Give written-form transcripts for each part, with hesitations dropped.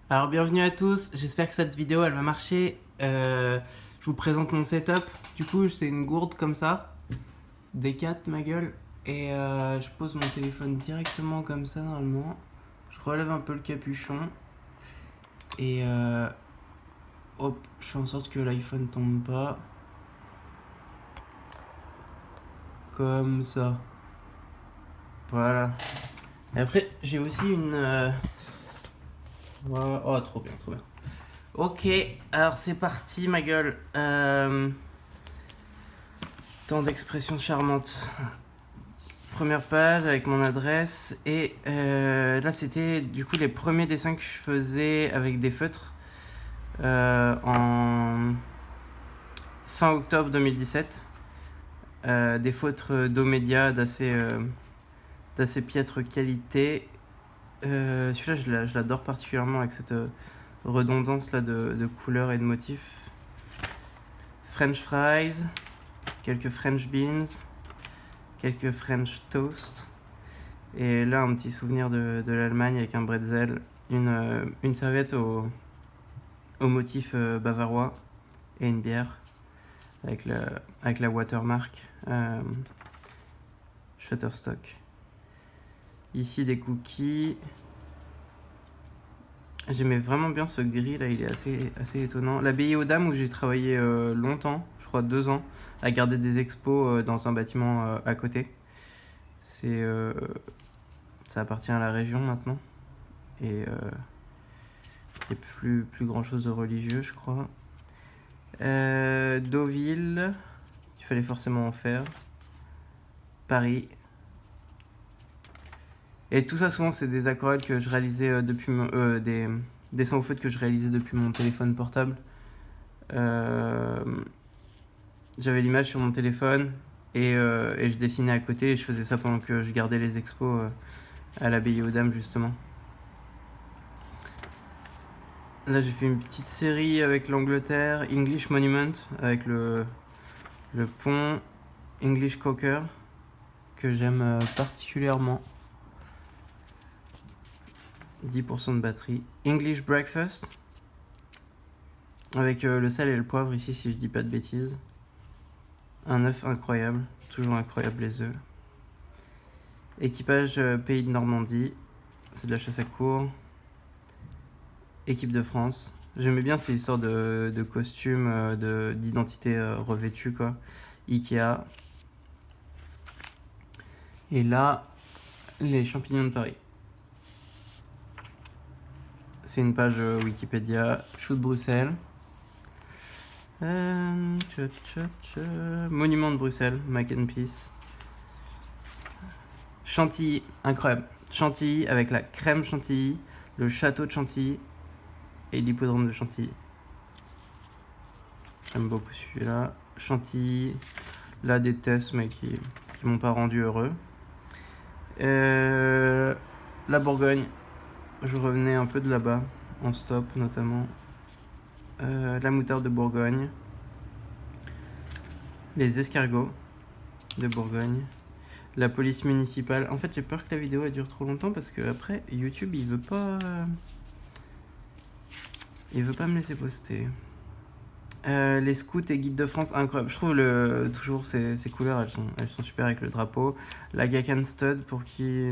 Alors bienvenue à tous, j'espère que cette vidéo elle va marcher. Je vous présente mon setup. Du coup c'est une gourde comme ça, D4 ma gueule. Et je pose mon téléphone directement comme ça normalement. Je relève un peu le capuchon. Et hop, je fais en sorte que l'iPhone tombe pas. Comme ça. Voilà. Et après j'ai aussi une... voilà. Oh trop bien, trop bien. Ok, alors c'est parti ma gueule. Tant d'expressions charmantes. Première page avec mon adresse. Et là, c'était du coup les premiers dessins que je faisais avec des feutres en fin octobre 2017. Des feutres d'Omedia d'assez piètre qualité. Celui-là, je l'adore particulièrement avec cette redondance là de couleurs et de motifs. French fries, quelques French beans, quelques French toast. Et là, un petit souvenir de l'Allemagne avec un bretzel, une serviette au motif bavarois et une bière avec la watermark Shutterstock. Ici, des cookies. J'aimais vraiment bien ce gris là, il est assez étonnant. L'abbaye aux dames où j'ai travaillé longtemps, je crois 2 ans, à garder des expos dans un bâtiment à côté. Ça appartient à la région maintenant. Et il n'y a plus grand chose de religieux, je crois. Deauville, il fallait forcément en faire. Paris. Et tout ça, souvent, c'est des aquarelles que je réalisais des dessins au feutre que je réalisais depuis mon téléphone portable. J'avais l'image sur mon téléphone et je dessinais à côté et je faisais ça pendant que je gardais les expos à l'abbaye aux dames, justement. Là, j'ai fait une petite série avec l'Angleterre, English Monument, avec le pont English Cocker, que j'aime particulièrement. 10% de batterie. English Breakfast, avec le sel et le poivre ici, si je dis pas de bêtises. Un œuf incroyable, toujours incroyable les œufs. Équipage Pays de Normandie, c'est de la chasse à courre. Équipe de France. J'aimais bien ces histoires de costumes, d'identité revêtue, quoi. Ikea. Et là, les champignons de Paris. C'est une page Wikipédia. Chou de Bruxelles. Monument de Bruxelles, Mac and Peace. Chantilly, incroyable. Chantilly avec la crème Chantilly, le château de Chantilly et l'hippodrome de Chantilly. J'aime beaucoup celui-là. Chantilly, là des tests mais qui m'ont pas rendu heureux. La Bourgogne, je revenais un peu de là-bas, en stop notamment. La moutarde de Bourgogne. Les escargots de Bourgogne. La police municipale. En fait, j'ai peur que la vidéo elle dure trop longtemps parce que après YouTube il veut pas me laisser poster. Les scouts et guides de France, incroyable. Je trouve toujours ces couleurs, elles sont super avec le drapeau. La Gacan Stud pour qui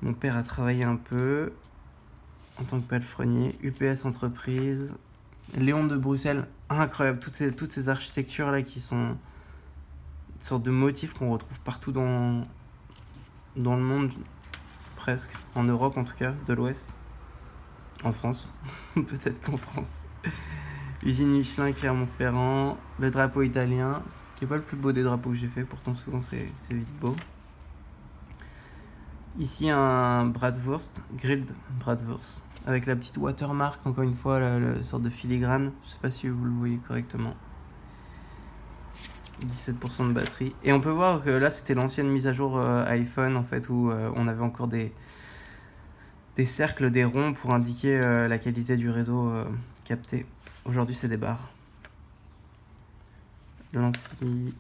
mon père a travaillé un peu en tant que palefrenier. UPS Entreprise. Léon de Bruxelles, incroyable. Toutes ces architectures là qui sont une sorte de motifs qu'on retrouve partout dans le monde, presque. En Europe en tout cas, de l'Ouest. En France. Peut-être qu'en France. Usine Michelin, Clermont-Ferrand. Le drapeau italien, qui n'est pas le plus beau des drapeaux que j'ai fait, pourtant souvent c'est vite beau. Ici un bratwurst, grilled bratwurst, avec la petite watermark, encore une fois, la sorte de filigrane. Je sais pas si vous le voyez correctement. 17% de batterie. Et on peut voir que là c'était l'ancienne mise à jour iPhone en fait, où on avait encore des cercles, des ronds pour indiquer la qualité du réseau capté. Aujourd'hui c'est des barres. Lancy.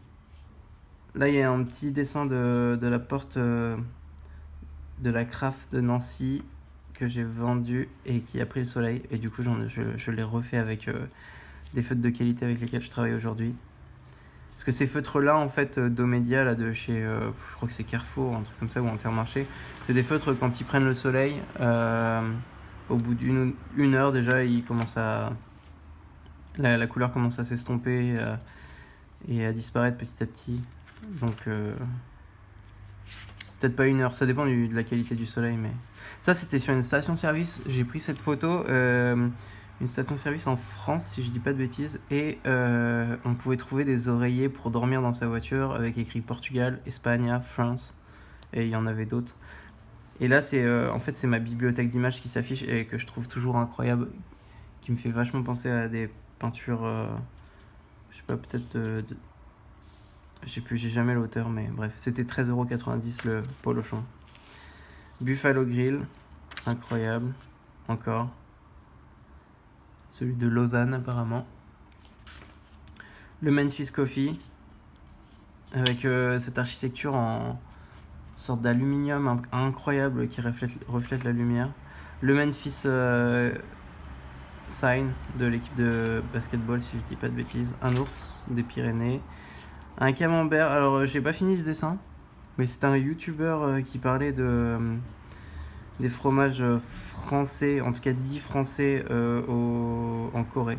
Là il y a un petit dessin de la porte de la Craft de Nancy que j'ai vendu et qui a pris le soleil. Et du coup, je l'ai refait avec des feutres de qualité avec lesquels je travaille aujourd'hui. Parce que ces feutres-là, en fait, Domedia, là, de chez, je crois que c'est Carrefour, un truc comme ça, ou Intermarché, c'est des feutres, quand ils prennent le soleil, au bout d'une heure, déjà, la couleur commence à s'estomper et à disparaître petit à petit. Donc, peut-être pas une heure, ça dépend de la qualité du soleil, mais... Ça, c'était sur une station-service, j'ai pris cette photo, une station-service en France, si je dis pas de bêtises, et on pouvait trouver des oreillers pour dormir dans sa voiture avec écrit Portugal, Espagne, France, et il y en avait d'autres. Et là, en fait, c'est ma bibliothèque d'images qui s'affiche et que je trouve toujours incroyable, qui me fait vachement penser à des peintures, je sais pas, peut-être je sais plus, j'ai jamais l'auteur, mais bref, c'était 13,90€ le polochon. Buffalo Grill, incroyable, encore. Celui de Lausanne, apparemment. Le Memphis Coffee, avec cette architecture en sorte d'aluminium incroyable qui reflète la lumière. Le Memphis Sign de l'équipe de basketball, si je dis pas de bêtises. Un ours des Pyrénées. Un camembert. Alors, j'ai pas fini ce dessin, mais c'est un YouTuber qui parlait des fromages français, en tout cas 10 français en Corée,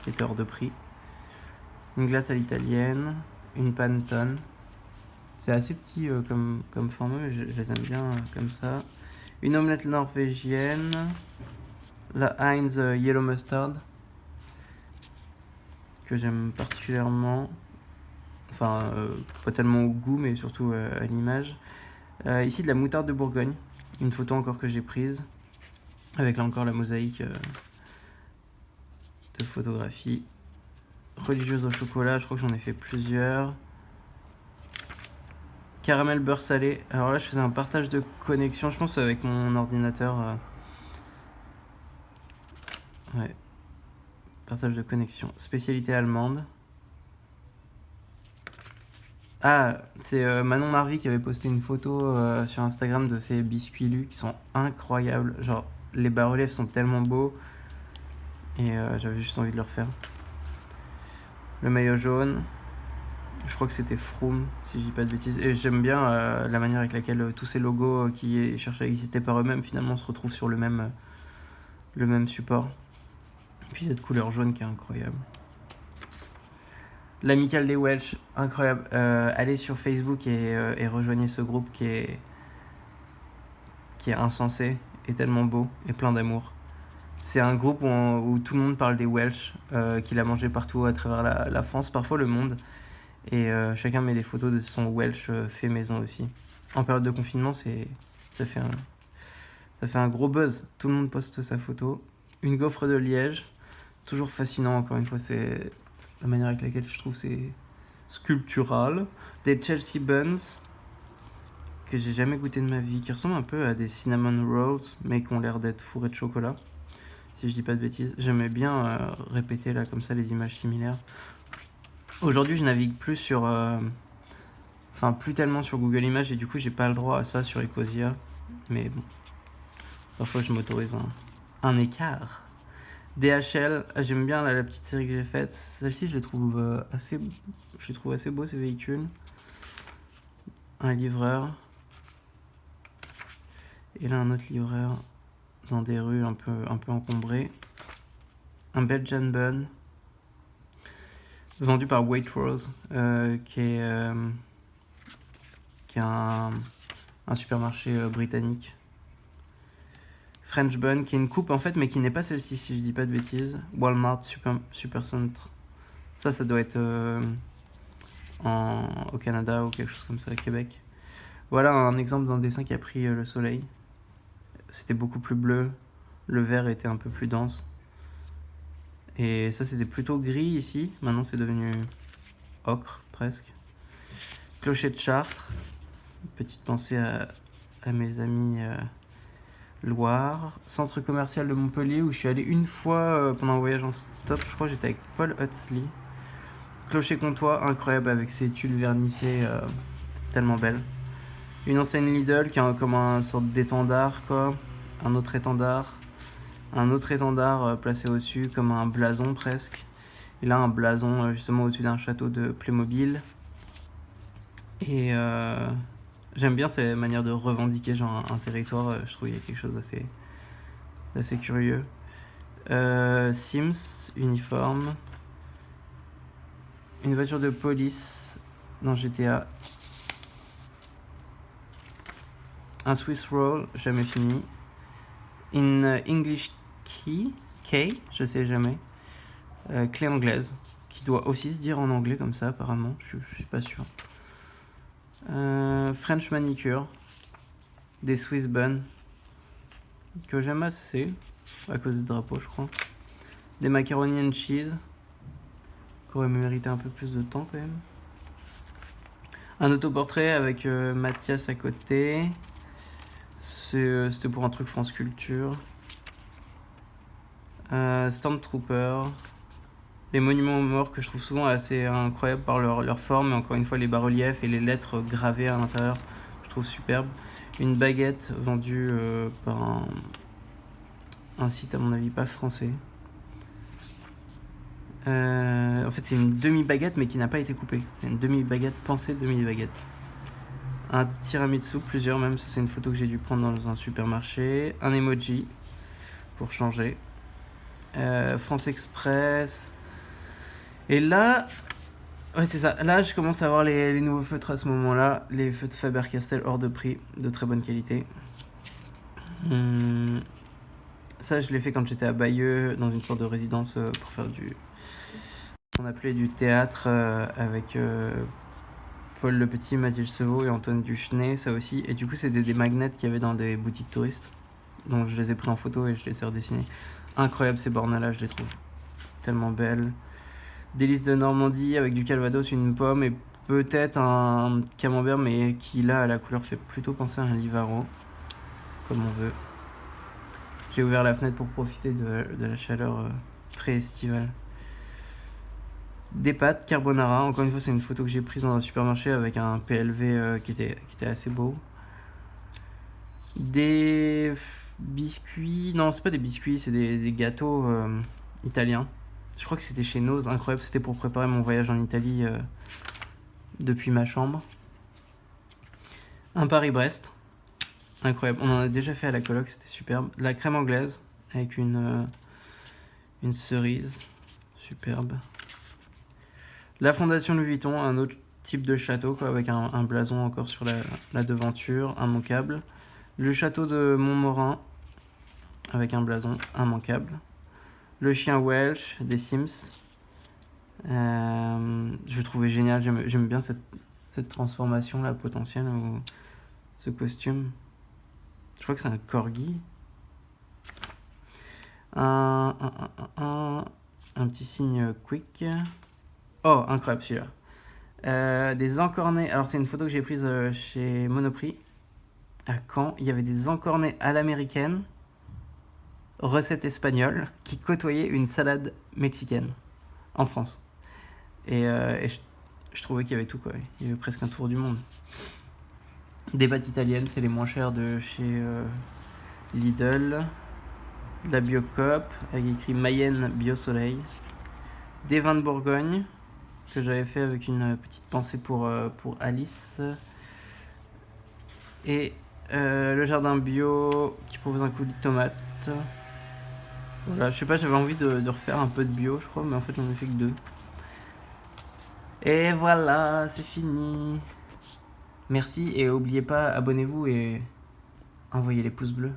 qui était hors de prix. Une glace à l'italienne, une panettone. C'est assez petit comme format, mais je les aime bien comme ça. Une omelette norvégienne. La Heinz Yellow Mustard, que j'aime particulièrement. Enfin, pas tellement au goût, mais surtout à l'image. Ici, de la moutarde de Bourgogne. Une photo encore que j'ai prise. Avec là encore la mosaïque de photographie. Religieuse au chocolat, je crois que j'en ai fait plusieurs. Caramel beurre salé. Alors là, je faisais un partage de connexion, je pense avec mon ordinateur. Ouais. Partage de connexion. Spécialité allemande. Ah, c'est Manon Marvy qui avait posté une photo sur Instagram de ces biscuits lus qui sont incroyables. Genre, les bas-reliefs sont tellement beaux. Et j'avais juste envie de le refaire. Le maillot jaune. Je crois que c'était Froome, si je dis pas de bêtises. Et j'aime bien la manière avec laquelle tous ces logos qui cherchent à exister par eux-mêmes, finalement, se retrouvent sur le même support. Et puis cette couleur jaune qui est incroyable. L'amicale des Welsh, incroyable. Allez sur Facebook et rejoignez ce groupe qui est insensé et tellement beau et plein d'amour. C'est un groupe où tout le monde parle des Welsh, qu'il a mangé partout à travers la France, parfois le monde. Et chacun met des photos de son Welsh fait maison aussi. En période de confinement, ça fait un gros buzz. Tout le monde poste sa photo. Une gaufre de Liège, toujours fascinant, encore une fois, c'est la manière avec laquelle je trouve c'est sculptural. Des Chelsea Buns, que j'ai jamais goûté de ma vie, qui ressemblent un peu à des cinnamon rolls, mais qui ont l'air d'être fourrés de chocolat, si je dis pas de bêtises. J'aimais bien répéter là comme ça les images similaires. Aujourd'hui, je navigue plus plus tellement sur Google Images, et du coup, j'ai pas le droit à ça sur Ecosia. Mais bon, parfois, je m'autorise un écart. DHL, j'aime bien la petite série que j'ai faite. Celle-ci, je les trouve assez beaux, ces véhicules. Un livreur. Et là, un autre livreur dans des rues un peu encombrées. Un Belgian Bun. Vendu par Waitrose, qui est un supermarché britannique. French Bun, qui est une coupe en fait, mais qui n'est pas celle-ci, si je dis pas de bêtises. Walmart Supercentre. Ça doit être au Canada ou quelque chose comme ça, à Québec. Voilà un exemple d'un dessin qui a pris le soleil. C'était beaucoup plus bleu, le vert était un peu plus dense. Et ça, c'était plutôt gris ici. Maintenant, c'est devenu ocre, presque. Clocher de Chartres. Petite pensée à mes amis Loire. Centre commercial de Montpellier, où je suis allé une fois pendant un voyage en stop. Je crois que j'étais avec Paul Huxley. Clocher Comtois, incroyable, avec ses tuiles vernissées, tellement belle. Une enseigne Lidl qui a comme un sorte d'étendard, quoi. un autre étendard, placé au-dessus comme un blason presque. Et là un blason justement au-dessus d'un château de Playmobil. Et j'aime bien cette manière de revendiquer genre un territoire, je trouve qu'il y a quelque chose d'assez curieux. Sims, uniforme. Une voiture de police dans GTA. Un Swiss roll, jamais fini. Une English key, je sais jamais. Clé anglaise, qui doit aussi se dire en anglais comme ça apparemment, je suis pas sûr. French manicure. Des Swiss buns, que j'aime assez, à cause du drapeau je crois. Des macaroni and cheese, qui auraient mérité un peu plus de temps quand même. Un autoportrait avec Mathias à côté. C'était pour un truc France Culture. Stormtrooper. Les monuments aux morts que je trouve souvent assez incroyables par leur forme. Et encore une fois, les bas-reliefs et les lettres gravées à l'intérieur, je trouve superbe. Une baguette vendue par un site à mon avis pas français. En fait, c'est une demi-baguette mais qui n'a pas été coupée. Une demi-baguette pensée demi-baguette. Un tiramisu, plusieurs même, ça c'est une photo que j'ai dû prendre dans un supermarché. Un emoji pour changer. France Express. Et là, ouais c'est ça, là je commence à voir les nouveaux feutres à ce moment-là. Les feutres Faber-Castell hors de prix, de très bonne qualité. Ça je l'ai fait quand j'étais à Bayeux, dans une sorte de résidence pour faire on appelait du théâtre avec Paul Le Petit, Mathilde Sevaux et Antoine Duchenet, ça aussi. Et du coup, c'était des magnets qu'il y avait dans des boutiques touristes. Donc je les ai pris en photo et je les ai redessinés. Incroyable ces bornes-là, je les trouve tellement belles. Des listes de Normandie avec du calvados, une pomme et peut-être un camembert, mais qui là, à la couleur, fait plutôt penser à un Livaro, comme on veut. J'ai ouvert la fenêtre pour profiter de la chaleur pré-estivale. Des pâtes carbonara, encore une fois c'est une photo que j'ai prise dans un supermarché avec un PLV qui était assez beau. Des biscuits, non c'est pas des biscuits, c'est des gâteaux italiens. Je crois que c'était chez Nose, incroyable, c'était pour préparer mon voyage en Italie depuis ma chambre. Un Paris-Brest, incroyable, on en a déjà fait à la coloc, c'était superbe. De la crème anglaise avec une cerise, superbe. La Fondation Louis Vuitton, un autre type de château quoi, avec un blason encore sur la devanture, immanquable. Le château de Montmorin, avec un blason immanquable. Le chien Welsh des Sims. Je le trouvais génial, j'aime bien cette transformation là potentielle, ou ce costume. Je crois que c'est un corgi. Un petit signe quick. Oh, incroyable celui-là. Des encornets. Alors, c'est une photo que j'ai prise chez Monoprix à Caen. Il y avait des encornets à l'américaine, recette espagnole, qui côtoyaient une salade mexicaine en France. Et je trouvais qu'il y avait tout, quoi. Il y avait presque un tour du monde. Des pâtes italiennes, c'est les moins chères de chez Lidl. De la Biocop, avec écrit Mayenne Bio Soleil. Des vins de Bourgogne, que j'avais fait avec une petite pensée pour Alice. Et le jardin bio qui propose un coulis de tomates. Voilà, je sais pas, j'avais envie de refaire un peu de bio, je crois, mais en fait j'en ai fait que 2. Et voilà, c'est fini. Merci et n'oubliez pas, abonnez-vous et envoyez les pouces bleus.